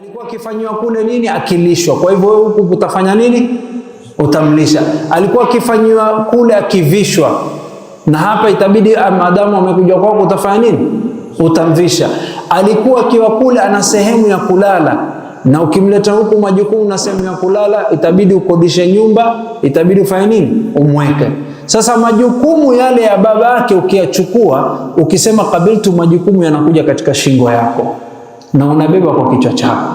Alikuwa akifanywa kule nini? Akilishwa. Kwa hivyo wewe huku utafanya nini? Utamlisha. Alikuwa akifanywa kule akivishwa, na hapa itabidi maadamu amekuja kwako utafanya nini? Utamvisha. Alikuwa akiwa kule ana sehemu ya kulala, na ukimleta huku majukumu na sehemu ya kulala, itabidi ukodishe nyumba, itabidi ufanye nini? Umweke. Sasa majukumu yale ya baba yake ukiyachukua, ukisema kabiltu, majukumu yanakuja katika shingo yako na unabeba kwa kichwa chako.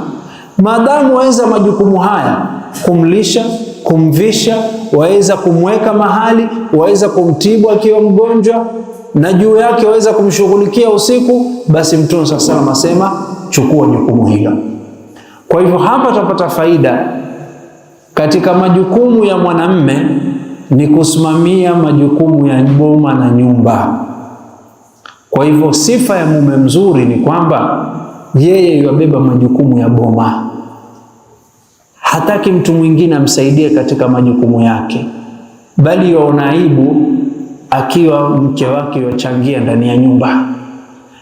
Maadamu waweza majukumu haya, kumlisha, kumvisha, waweza kumweka mahali, waweza kumtibu akiwa mgonjwa, na juu yake waweza kumshughulikia usiku, basi Mtume sasa anasema chukua jukumu hilo. Kwa hivyo hapa tutapata faida katika majukumu ya mwanamme ni kusimamia majukumu ya boma na nyumba. Kwa hivyo sifa ya mume mzuri ni kwamba yeye yabeba majukumu ya boma, hataki mtu mwingine amsaidie katika majukumu yake, bali yaona aibu akiwa mke wake yachangia ndani ya nyumba.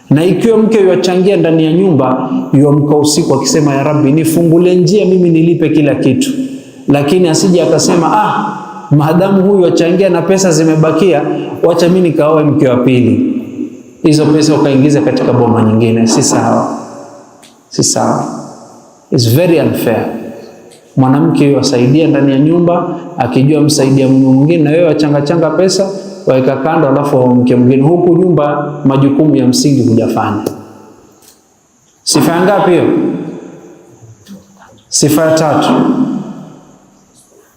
Na ikiwa mke yachangia ndani ya nyumba, yamka usiku akisema ya Rabbi, nifungulie njia mimi nilipe kila kitu, lakini asije akasema maadamu huyu yachangia na pesa zimebakia, wacha mimi nikaoe mke wa pili, hizo pesa ukaingiza katika boma nyingine. Si sawa, si sawa. It's very unfair. Mwanamke yasaidia ndani ya nyumba, akijua msaidia mwingine, na wewe wachanga pesa waeka kando, alafu mke mwingine huku nyumba majukumu ya msingi hujafanya. Sifa ngapi hiyo? Sifa ya tatu.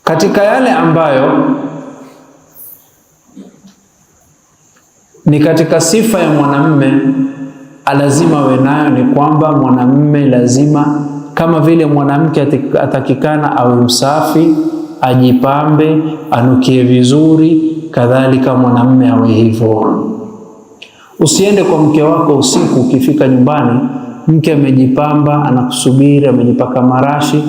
Katika yale ambayo ni katika sifa ya mwanamume lazima awe nayo ni kwamba mwanamume lazima, kama vile mwanamke atakikana awe msafi, ajipambe, anukie vizuri, kadhalika mwanamume awe hivyo. Usiende kwa mke wako usiku, ukifika nyumbani mke amejipamba, anakusubiri, amejipaka marashi,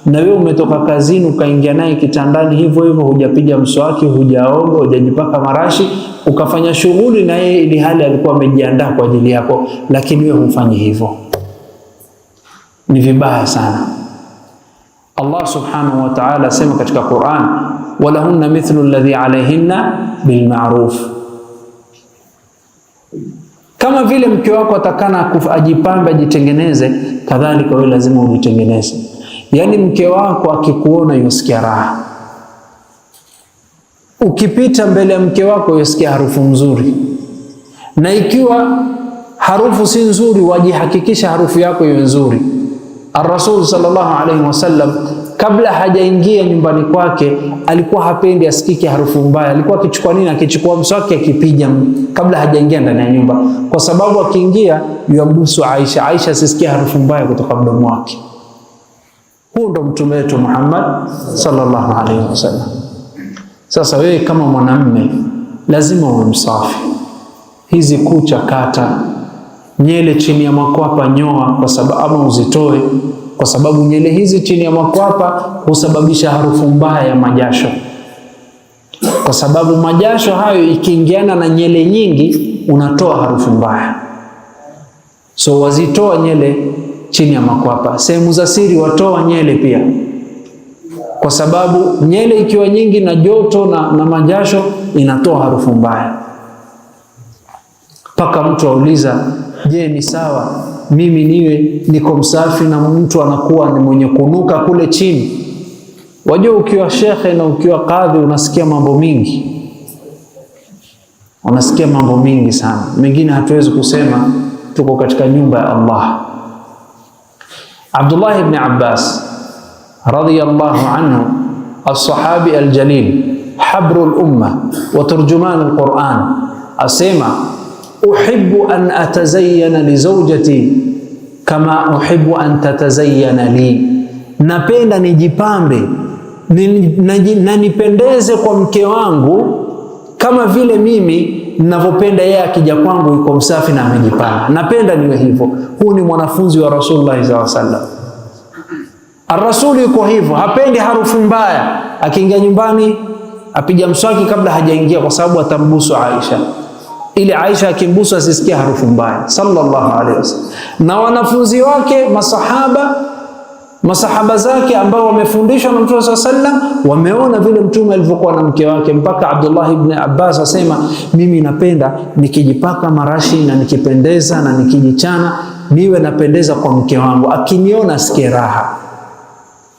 na wewe umetoka kazini ukaingia naye kitandani hivyo hivyo, hujapiga mswaki, hujaoga, hujajipaka marashi, ukafanya shughuli na yeye ili hali alikuwa amejiandaa kwa ajili yako, lakini wewe hufanyi hivyo. Ni vibaya sana. Allah subhanahu wa ta'ala asema katika Qur'an, walahunna mithlu alladhi alayhinna bilma'ruf. Kama vile mke wako atakana ajipambe, ajitengeneze, kadhalika wewe lazima ujitengeneze. Yani mke wako akikuona yusikia raha. Ukipita mbele ya mke wako yusikia harufu nzuri, na ikiwa harufu si nzuri, wajihakikisha harufu yako iwe nzuri. Ar-Rasul sallallahu alayhi wasallam kabla hajaingia nyumbani kwake alikuwa hapendi asikike harufu mbaya. Alikuwa akichukua nini? Akichukua mswaki akipiga kabla hajaingia ndani ya nyumba, kwa sababu akiingia yambusu Aisha, Aisha asisikie harufu mbaya kutoka mdomo wake. Huyo ndo mtume wetu Muhammad sallallahu alayhi wasallam. Sasa wewe kama mwanamume lazima uwe msafi. Hizi kucha kata, nyele chini ya makwapa nyoa, kwa sababu ama uzitoe, kwa sababu nyele hizi chini ya makwapa husababisha harufu mbaya ya majasho, kwa sababu majasho hayo ikiingiana na nyele nyingi unatoa harufu mbaya. So wazitoa nyele chini ya makwapa. Sehemu za siri watoa nyele pia, kwa sababu nyele ikiwa nyingi na joto na majasho inatoa harufu mbaya. Paka mtu auliza, je, ni sawa mimi niwe niko msafi na mtu anakuwa ni mwenye kunuka kule chini? Wajua ukiwa shekhe na ukiwa kadhi unasikia mambo mingi. Unasikia mambo mingi sana. Mengine hatuwezi kusema, tuko katika nyumba ya Allah. Abdullah ibn Abbas radiyallahu anhu, as-sahabi al-jalil, habrul umma wa turjuman al-Quran, asema uhibbu an atazayyana li zawjati kama uhibbu an tatazayyana li, napenda nijipambe na nipendeze kwa mke wangu kama vile mimi ninavyopenda yeye akija kwangu yuko msafi na amejipanga. Napenda niwe hivyo. Huu ni mwanafunzi wa Rasulullah sallallahu alaihi wasallam. Ar-Rasul yuko hivyo, hapendi harufu mbaya. Akiingia nyumbani apiga mswaki kabla hajaingia, kwa sababu atambusu Aisha, ili Aisha akimbusu asisikie harufu mbaya, sallallahu alaihi wasallam. Na wanafunzi wake masahaba Masahaba zake ambao wamefundishwa na Mtume SAW wameona vile Mtume alivyokuwa na mke wake, mpaka Abdullah ibn Abbas asema, mimi napenda nikijipaka marashi na nikipendeza na nikijichana niwe napendeza kwa mke wangu, akiniona asikie raha,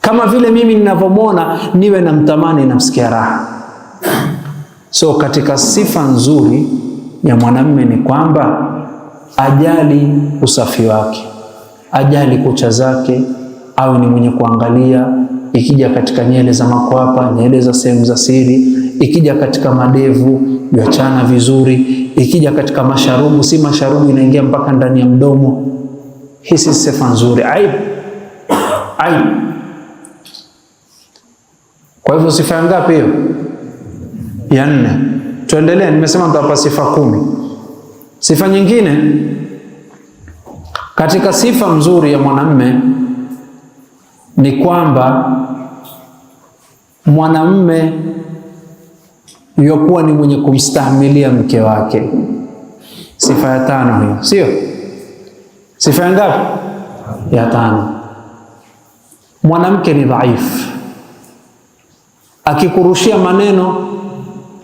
kama vile mimi ninavyomwona niwe namtamani na msikia raha. So katika sifa nzuri ya mwanamume ni kwamba ajali usafi wake, ajali kucha zake, au ni mwenye kuangalia, ikija katika nyele za makwapa, nyele za sehemu za siri, ikija katika madevu yachana vizuri, ikija katika masharubu, si masharubu inaingia mpaka ndani ya mdomo. Hii si sifa nzuri, aibu. Kwa hivyo sifa ngapi hiyo? Ya 4. Tuendelee, nimesema nitawapa sifa 10. Sifa nyingine katika sifa nzuri ya mwanamume ni kwamba mwanamume yokuwa ni mwenye kumstahimilia mke wake. Sifa ya 5 hiyo, sio? Sifa ngapi? Ya 5. Mwanamke ni dhaifu, akikurushia maneno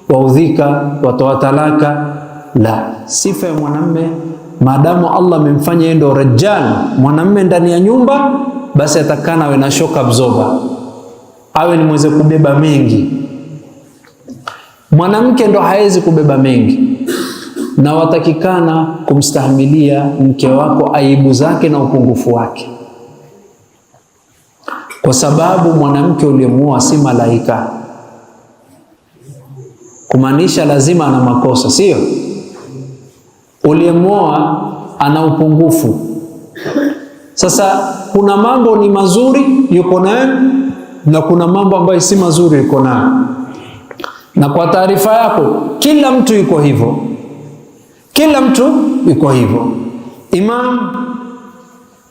waudhika, watoa talaka. La, sifa ya mwanamume, maadamu Allah amemfanya yeye ndo rajal, mwanamume ndani ya nyumba, basi atakana awe na shock absorber, awe ni mweze kubeba mengi. Mwanamke ndo hawezi kubeba mengi, na watakikana kumstahimilia mke wako aibu zake na upungufu wake, kwa sababu mwanamke uliyemuoa si malaika, kumaanisha lazima ana makosa, sio? Uliyemuoa ana upungufu. Sasa kuna mambo ni mazuri yuko nayo, na kuna mambo ambayo si mazuri yuko nayo. Na kwa taarifa yako, kila mtu yuko hivyo, kila mtu yuko hivyo. Imam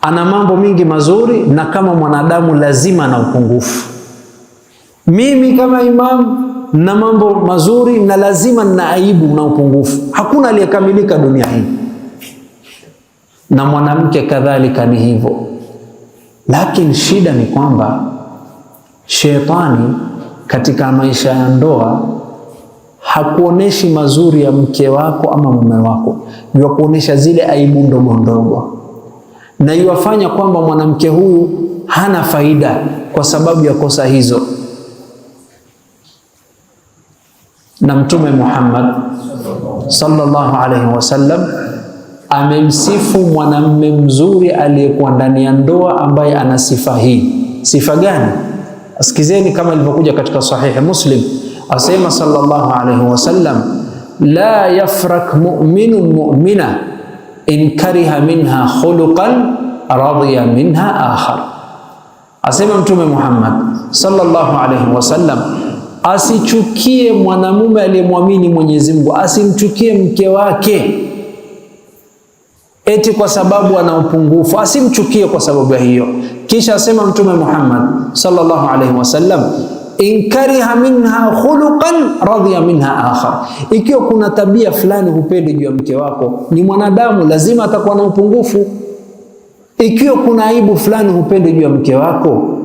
ana mambo mingi mazuri, na kama mwanadamu lazima na upungufu. Mimi kama imam na mambo mazuri, na lazima na aibu na upungufu. Hakuna aliyekamilika dunia hii, na mwanamke kadhalika ni hivyo. Lakini shida ni kwamba shetani katika maisha ya ndoa hakuoneshi mazuri ya mke wako ama mume wako, ni kuonesha zile aibu ndogo ndogo, na iwafanya kwamba mwanamke huyu hana faida kwa sababu ya kosa hizo. Na Mtume Muhammad sallallahu alaihi wasallam amemsifu mwanamume mzuri aliyekuwa ndani ya ndoa ambaye ana sifa hii. Sifa gani? Asikizeni kama ilivyokuja katika sahihi Muslim. Asema sallallahu alaihi wasallam, la yafrak mu'minun mu'mina in kariha minha khuluqan radiya minha akhar. Asema Mtume Muhammad sallallahu alaihi wasallam, asichukie mwanamume aliyemwamini Mwenyezi Mungu, asimchukie mke wake eti kwa sababu ana upungufu, asimchukie kwa sababu ya hiyo. Kisha asema Mtume Muhammad sallallahu alaihi wasallam, in kariha minha khuluqan radiya minha akhar. Ikiwa kuna tabia fulani hupendi juu ya mke wako, ni mwanadamu, lazima atakuwa na upungufu. Ikiwa kuna aibu fulani hupendi juu ya mke wako,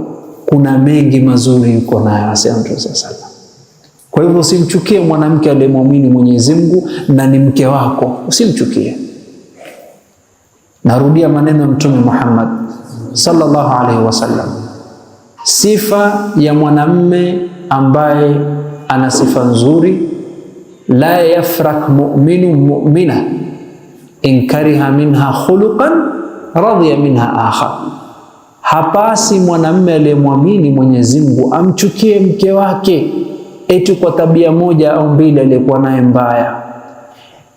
kuna mengi mazuri yuko nayo, asema Mtume sallallahu alaihi wasallam. Kwa hivyo usimchukie mwanamke aliyemwamini Mwenyezi Mungu na ni mke wako, usimchukie. Narudia maneno ya Mtume Muhammad sallallahu alaihi wasallam, sifa ya mwanamme ambaye ana sifa nzuri, la yafrak mu'minu mu'mina in kariha minha khuluqan radiya minha akhar. Hapasi mwanamme aliyemwamini Mwenyezi Mungu amchukie mke wake eti kwa tabia moja au mbili aliyekuwa naye mbaya.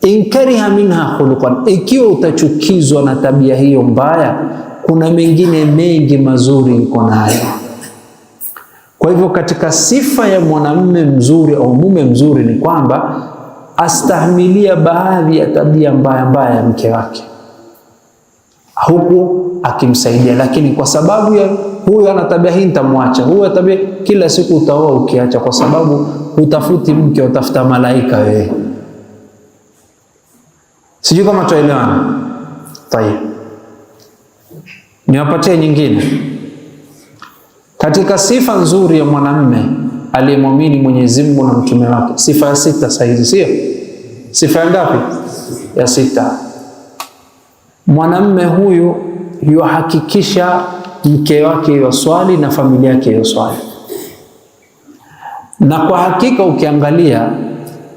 In kariha minha khuluqan, ikiwa utachukizwa na tabia hiyo mbaya, kuna mengine mengi mazuri yuko nayo. Kwa hivyo katika sifa ya mwanamume mzuri au mume mzuri ni kwamba astahimilia baadhi ya tabia mbaya ya mke wake, huku akimsaidia. Lakini kwa sababu ya huyu ana tabia hii nitamwacha, huyu tabia kila siku utaoa ukiacha, kwa sababu utafuti mke, utafuta malaika wewe. Sijui kama tuelewana. Tayeb, niwapatie nyingine. Katika sifa nzuri ya mwanamume aliyemwamini Mwenyezi Mungu na mtume wake, sifa ya 6 saizi, sio? Sifa ya ngapi? Ya 6. Mwanamume huyu yuhakikisha mke wake yoswali na familia yake yoswali. Na kwa hakika ukiangalia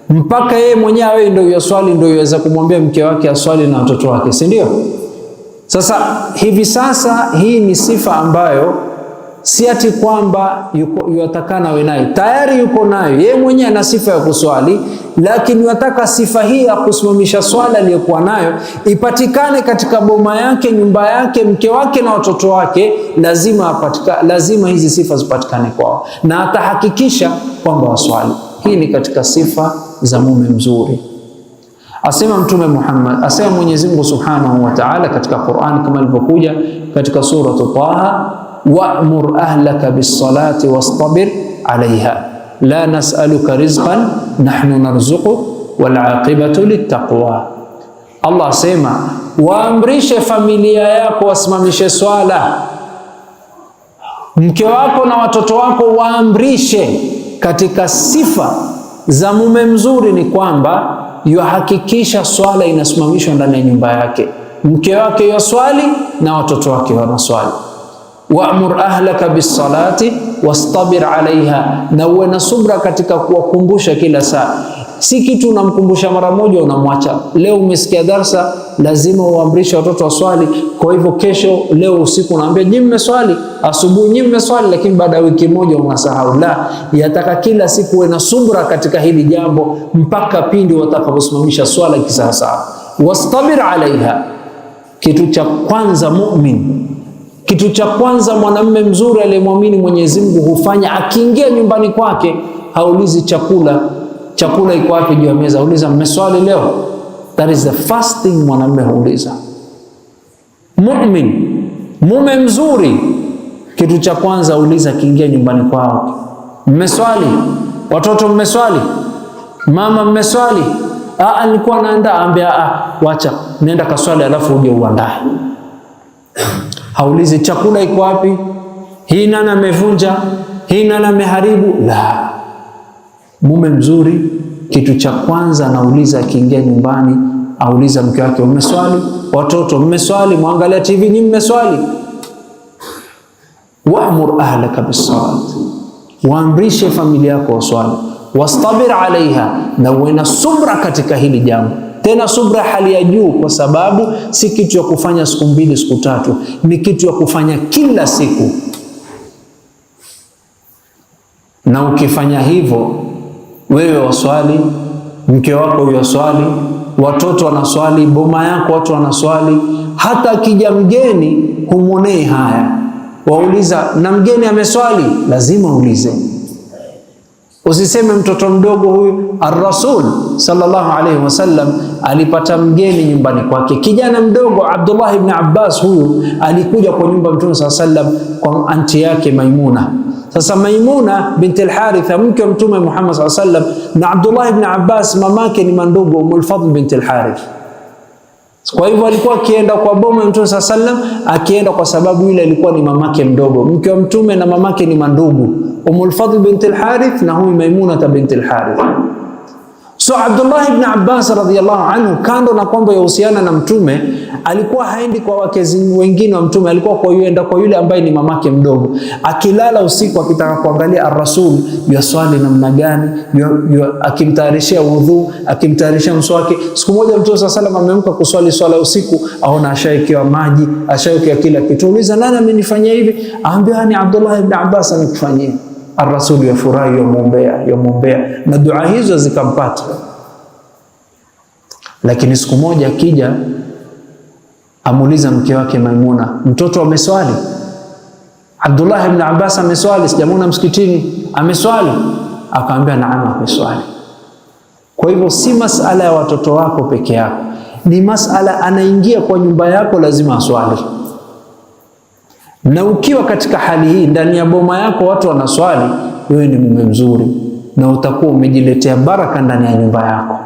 mpaka yeye mwenyewe ndio yoswali, ndio yaweza kumwambia mke wake aswali na watoto wake, si ndio? Sasa hivi sasa hii ni sifa ambayo si ati kwamba yuatakana we nayo, tayari yuko nayo yeye mwenyewe, ana sifa ya kuswali, lakini yataka sifa hii ya kusimamisha swala aliyokuwa nayo ipatikane katika boma yake, nyumba yake, mke wake na watoto wake. Lazima hizi sifa zipatikane kwao, na atahakikisha kwamba waswali. Hii ni katika sifa za mume mzuri. Asema Mtume Muhammad, asema Mwenyezi Mungu Subhanahu wa Ta'ala katika Qur'an, kama ilivyokuja katika sura Taha, wa'mur ahlaka bis-salati wastabir 'alayha la nas'aluka rizqan nahnu narzuquk wal 'aqibatu lit-taqwa. Allah asema waamrishe familia yako wasimamishe swala, mke wako na watoto wako waamrishe. Katika sifa za mume mzuri ni kwamba yuhakikisha swala inasimamishwa ndani ya nyumba yake, mke wake yaswali na watoto wake wanaswali. Wa'mur ahlaka bis-salati wastabir 'alayha, na uwe na subra katika kuwakumbusha kila saa. Si kitu unamkumbusha mara moja unamwacha. Leo umesikia darsa, lazima uamrishe watoto waswali. Kwa hivyo kesho, leo usiku unaambia nyinyi mmeswali, asubuhi nyinyi mmeswali, lakini baada ya wiki moja unasahau. La, yataka kila siku uwe na subra katika hili jambo mpaka pindi watakaposimamisha swala kisawasawa. Wastabir 'alayha. Kitu cha kwanza mu'min, kitu cha kwanza mwanamume mzuri aliyemwamini Mwenyezi Mungu hufanya akiingia nyumbani kwake, haulizi chakula iko wapi juu ya meza, uliza mmeswali leo? That is the first thing mwanamume huuliza. Mu'min, mume mzuri, kitu cha kwanza uliza akiingia nyumbani kwao, mmeswali? Watoto mmeswali? Mama mmeswali? Nilikuwa naandaa. Ambia wacha nenda kaswali alafu uje uandae. Haulizi chakula iko wapi, hii nani amevunja, hii nani ameharibu. La, mume mzuri kitu cha kwanza anauliza akiingia nyumbani, auliza mke wake umeswali? Watoto mmeswali? Muangalia TV nyinyi mmeswali? Wa'mur ahlaka bis-salat, waamrishe familia yako waswali. Wastabir 'alayha, na uwe na subra katika hili jambo, tena subra hali ya juu, kwa sababu si kitu ya kufanya siku 2 siku 3, ni kitu ya kufanya kila siku. Na ukifanya hivyo, wewe waswali, mke wako yaswali, watoto wanaswali, boma yako watu wanaswali, hata akija mgeni humwonei haya, wauliza na mgeni ameswali? Lazima uulize. Usiseme mtoto mdogo huyu. Ar-Rasul sallallahu alayhi wasallam alipata mgeni nyumbani kwake, kijana mdogo Abdullah ibn Abbas. Huyu alikuja kwa nyumba Mtume sallallahu alayhi wasallam kwa anti yake Maimuna. Sasa Maimuna binti al-Haritha, mke wa Mtume Muhammad sallallahu alayhi wasallam, na Abdullah ibn Abbas mamake ni mandugu, Ummul Fadl binti al-Harith. Kwa hivyo alikuwa akienda kwa boma Mtume sallallahu alayhi wasallam, akienda kwa sababu yule alikuwa ni mamake mdogo. Mke wa Mtume na mamake ni mandugu, Ummul Fadl binti al-Harith na huyu Maimuna binti al-Harith. So Abdullah ibn Abbas radhiyallahu anhu, kando na kwamba yahusiana na Mtume, alikuwa haendi kwa wake wengine wa Mtume, alikuwa kwa yule ambaye ni mamake mdogo. Akilala usiku akitaka kuangalia ar-Rasul yaswali namna gani, akimtayarishia wudhu, akimtayarishia mswaki. Siku moja Mtume sallallahu alayhi wasallam ameamka kuswali swala usiku, aona ashaekewa maji, ashaekewa kila kitu. Uliza, nani amenifanyia hivi? Aambia ni Abdullah ibn Abbas amekufanyia. Ar-Rasul yafurahi, yomwombea, na dua hizo zikampata. Lakini siku moja akija amuuliza mke wake Maimuna, mtoto ameswali? Abdullah ibn Abbas ameswali, sijamuona msikitini, ameswali? Akaambia naam, ameswali. Kwa hivyo si masala ya watoto wako peke yako, ni masala anaingia kwa nyumba yako lazima aswali. Na ukiwa katika hali hii ndani ya boma yako watu wanaswali, wewe ni mume mzuri, na utakuwa umejiletea baraka ndani ya nyumba yako.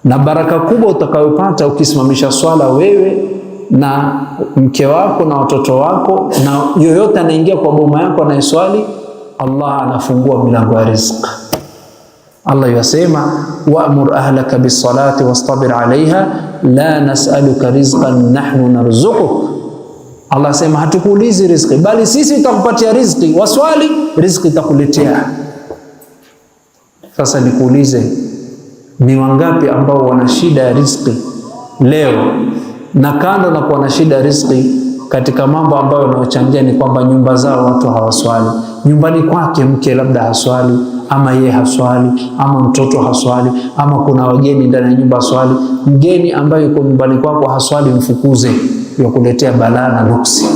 Na baraka kubwa utakayopata ukisimamisha swala wewe na mke wako na watoto wako na yoyote anaingia kwa boma yako anayeswali, Allah anafungua milango ya riziki. Allah yasema wa'mur ahlaka bis-salati wastabir 'alayha la nas'aluka rizqan nahnu narzuquk. Allah sema hatukuulizi riziki bali sisi tutakupatia riziki, waswali riziki itakuletea. Sasa nikuulize, ni wangapi ambao wana shida ya riziki leo? Na kando na kuwa na shida ya riziki, katika mambo ambayo yanayochangia ni kwamba nyumba zao watu hawaswali. Nyumbani kwake mke labda haswali, ama yeye haswali, ama mtoto haswali, ama kuna wageni ndani ya nyumba haswali. Mgeni ambaye yuko nyumbani kwako haswali, mfukuze, yakuletea balaa na nuksi.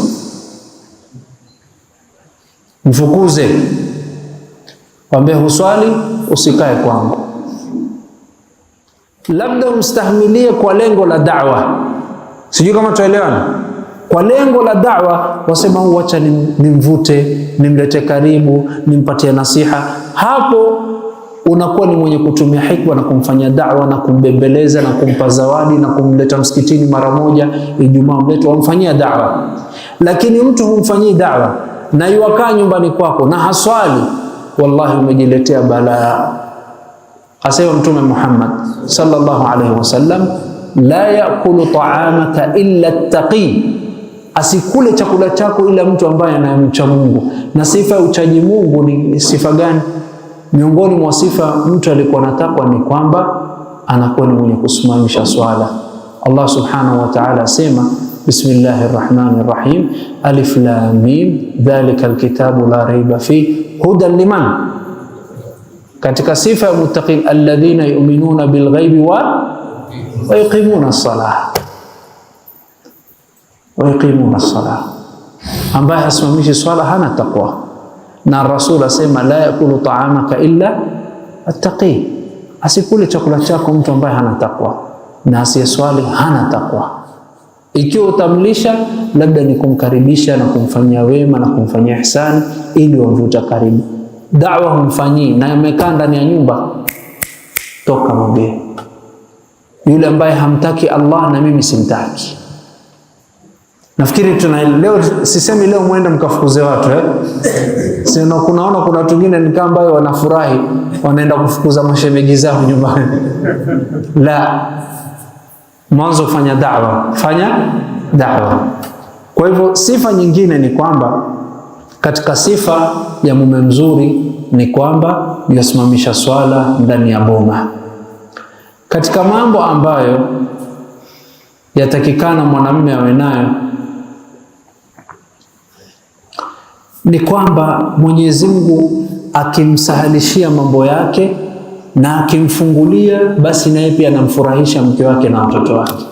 Mfukuze, mwambie huswali, usikae kwangu. Labda umstahimilie kwa lengo la da'wa. Sijui kama tuelewana. Kwa lengo la da'wa wasema uacha nimvute, nimlete karibu, nimpatie nasiha. Hapo unakuwa ni mwenye kutumia hikma na kumfanyia da'wa na kumbembeleza na kumpa zawadi na kumleta msikitini mara moja Ijumaa, mlete wamfanyia da'wa. Lakini mtu humfanyii da'wa na yuwakaa nyumbani kwako na haswali, wallahi umejiletea balaa. Asema Mtume Muhammad sallallahu alaihi wasallam, la yakulu ta'amaka illa attaqi, asikule chakula chako ila mtu ambaye anayemcha Mungu. Na sifa ya uchaji Mungu ni sifa gani? Miongoni mwa sifa mtu alikuwa na takwa ni kwamba anakuwa ni mwenye kusimamisha swala. Allah subhanahu wa ta'ala asema bismillahir rahmanir rahim, alif lam mim dhalikal kitabu la raiba fi hudan liman. Katika sifa ya muttaqin, alladhina yu'minuna bil ghaibi wa yuqimuna as-salah. Wa yuqimuna as-salah, ambaye hasimamishi swala hana taqwa. Na Rasul asema la yakulu ta'amaka illa attaqi, asikule chakula chako mtu ambaye hana taqwa, na asiyeswali hana taqwa. Ikiwa utamlisha, labda ni kumkaribisha na kumfanyia wema na kumfanyia ihsani ili wamvuta karibu. Da'wa humfanyii na amekaa ndani ya nyumba, toka mwambie yule ambaye hamtaki Allah na mimi simtaki. Nafikiri leo, sisemi leo muende mkafukuze watu Sina kunaona kuna watu wengine ni kama ambao wanafurahi wanaenda kufukuza mashemeji zao nyumbani. La, mwanzo fanya da'wa. Kwa hivyo sifa nyingine ni kwamba katika sifa ya mume mzuri ni kwamba yasimamisha swala ndani ya boma. Katika mambo ambayo yatakikana mwanamume awe nayo ni kwamba Mwenyezi Mungu akimsahalishia mambo yake na akimfungulia, basi naye pia anamfurahisha mke wake na watoto wake.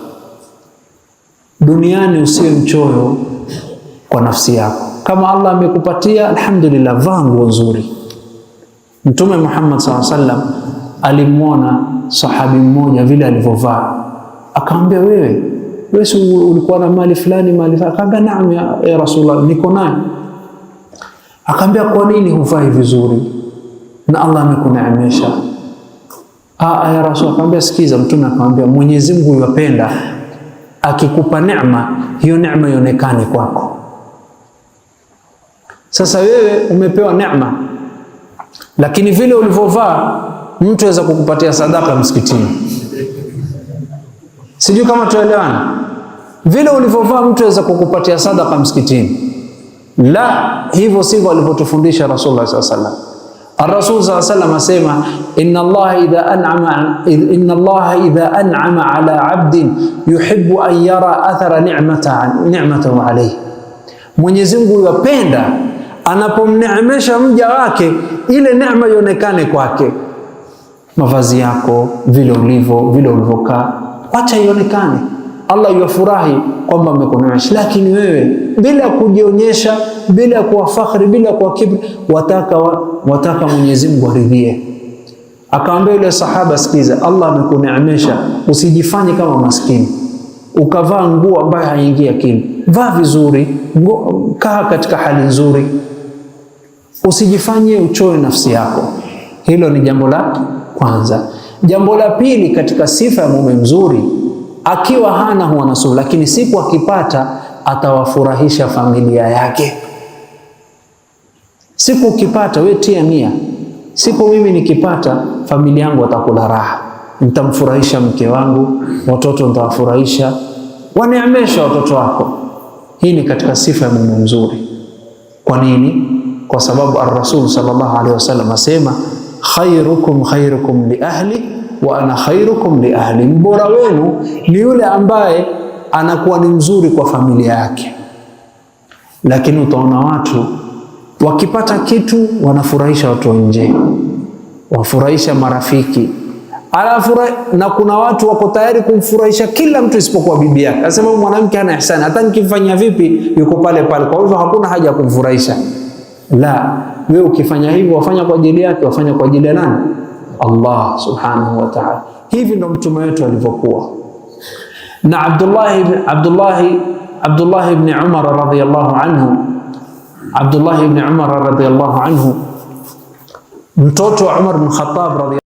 Duniani usiwe mchoyo kwa nafsi yako. Kama Allah amekupatia, alhamdulillah, vaa nguo nzuri. Mtume Muhammad sallallahu alaihi wasallam alimwona sahabi mmoja vile alivyovaa, akamwambia wewe ulikuwa na mali fulani? Akamwambia naam ya Rasulullah, niko nayo. Akamwambia kwa nini huvai vizuri na Allah amekuneemesha? Ya Rasul. Akamwambia sikiza. Mtume akamwambia Mwenyezi Mungu yupenda akikupa neema, hiyo neema ionekane kwako. Sasa wewe umepewa neema, lakini vile ulivyovaa mtu aweza kukupatia sadaka msikitini. Sijui kama tuelewana. Vile ulivyovaa mtu aweza kukupatia sadaka msikitini. La, hivyo sivyo alivyotufundisha Rasulullah sallallahu alaihi wasallam. Ar-Rasul sallallahu alaihi wasallam asema inna Allah idha an'ama ala 'abdin yuhibbu an yara athara ni'matahu alayhi. Mwenyezi Mungu yupenda anapomneemesha mja wake ile neema ionekane kwake. Mavazi yako, vile ulivyokaa, acha ionekane. Allah yufurahi kwamba amekuneemesha, lakini wewe bila kujionyesha, bila kuwa fakhri, bila kuwa kibri, wataka Mwenyezi Mungu aridhie. Akaambia yule sahaba, sikiza, Allah amekuneemesha, usijifanye kama maskini ukavaa nguo ambayo haingii akili. Vaa vizuri, kaa katika hali nzuri, usijifanye uchoe nafsi yako. Hilo ni jambo la kwanza. Jambo la pili katika sifa ya mume mzuri Akiwa hana huwa na subra, lakini siku akipata atawafurahisha familia yake. Siku ukipata, wewe tia nia, siku mimi nikipata familia yangu watakula raha, nitamfurahisha mke wangu, watoto nitawafurahisha, waneemesha watoto wako. Hii ni katika sifa ya mume mzuri. Kwa nini? Kwa sababu ar-Rasul sallallahu alaihi wasallam asema khairukum khairukum li ahli wa ana khairukum li ahli, mbora wenu ni yule ambaye anakuwa ni mzuri kwa familia yake. Lakini utaona watu wakipata kitu wanafurahisha watu nje, wafurahisha marafiki, na kuna watu wako tayari kumfurahisha kila mtu isipokuwa bibi yake. Anasema mwanamke hana ihsani, hata nikifanya vipi yuko pale pale, kwa hivyo hakuna haja ya kumfurahisha. La, wewe ukifanya hivyo wafanya kwa ajili yake, wafanya kwa ajili ya nani? Allah subhanahu wa ta'ala. Hivi ndo mtume wetu alivyokuwa. Na Abdullah ibn Umar radhiyallahu anhu, Abdullah ibn Umar radhiyallahu anhu, mtoto wa Umar bin Khattab radhiyallahu